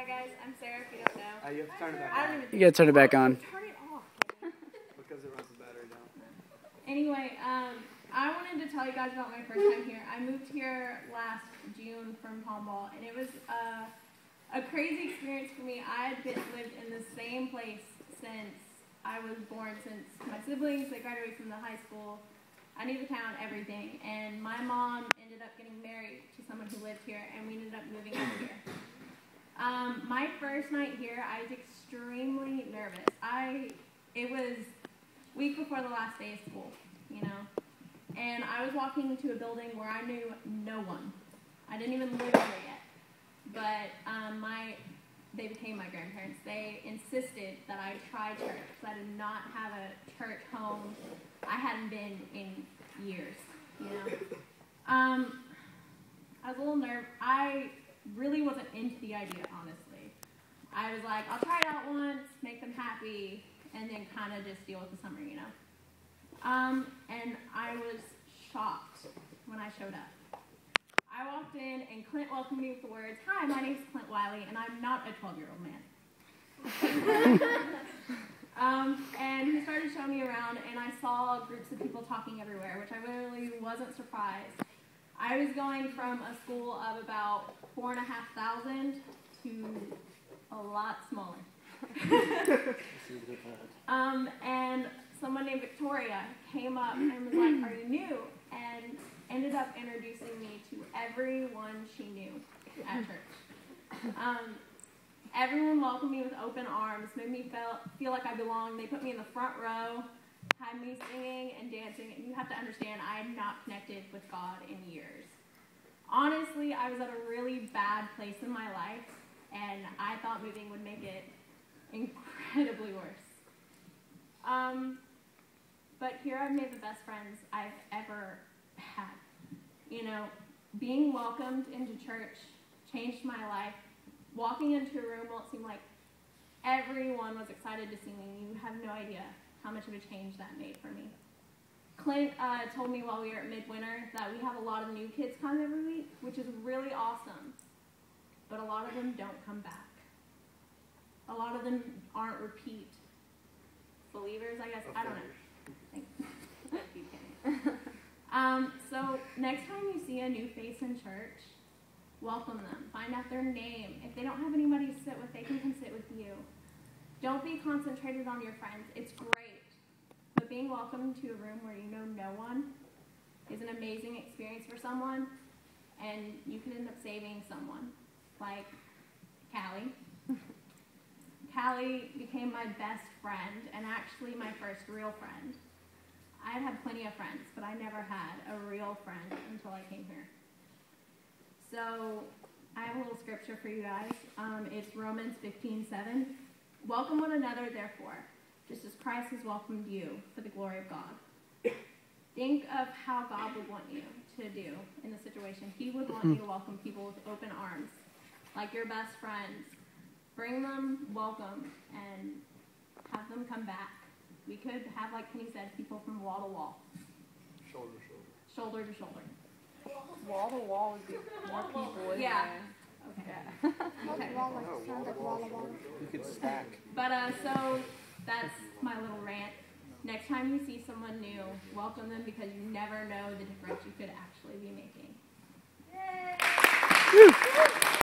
Hi guys, I'm Sarah if you don't know. You have to turn it back on. You gotta turn it back on. Turn it off. Because it runs the battery down. Anyway, I wanted to tell you guys about my first time here. I moved here last June from Palmball, and it was a crazy experience for me. I had lived in the same place since I was born, since my siblings, they graduated from the high school. I knew the town, everything, and my mom ended up getting married to someone who lived here, and we ended up moving out here. My first night here, I was extremely nervous. It was week before the last day of school, you know, and I was walking into a building where I knew no one. I didn't even live here yet, but they became my grandparents. They insisted that I try church, because I did not have a church home. I hadn't been in years, you know. I was a little nervous. I really wasn't into the idea, honestly. I was like, I'll try it out once, make them happy, and then kind of just deal with the summer, you know. And I was shocked when I showed up. I walked in, and Clint welcomed me with the words, "Hi, my name's Clint Wiley, and I'm not a 12-year-old man." And he started showing me around, and I saw groups of people talking everywhere, which I really wasn't surprised. I was going from a school of about 4,500 to a lot smaller. And someone named Victoria came up and was like, "Are you new?" And ended up introducing me to everyone she knew at church. Everyone welcomed me with open arms, made me feel like I belonged. They put me in the front row, had me singing and dancing, and you have to understand, I had not connected with God in years. Honestly, I was at a really bad place in my life, and I thought moving would make it incredibly worse. But here I've made the best friends I've ever had. You know, being welcomed into church changed my life. Walking into a room won't seem like everyone was excited to see me. You have no idea how much of a change that made for me. Clint told me while we were at midwinter that we have a lot of new kids come every week, which is really awesome. But a lot of them don't come back. A lot of them aren't repeat believers, I guess. I don't know. So next time you see a new face in church, welcome them. Find out their name. If they don't have anybody to sit with, they can come sit with you. Don't be concentrated on your friends. It's great. But being welcomed to a room where you know no one is an amazing experience for someone, and you could end up saving someone. Like Callie. Callie became my best friend, and actually my first real friend. I had plenty of friends, but I never had a real friend until I came here. So I have a little scripture for you guys. It's Romans 15:7. Welcome one another, therefore, just as Christ has welcomed you for the glory of God. Think of how God would want you to do in the situation. He would want you to welcome people with open arms, like your best friends. Bring them, welcome, and have them come back. We could have, like Kenny said, people from wall to wall. Shoulder to shoulder. Shoulder to shoulder. Wall to wall would be more people, isn't Yeah. there? Okay. Yeah. Okay. Sounds like wall to wall. You could stack. But so that's my little rant. Next time you see someone new, welcome them, because you never know the difference you could actually be making. Yay!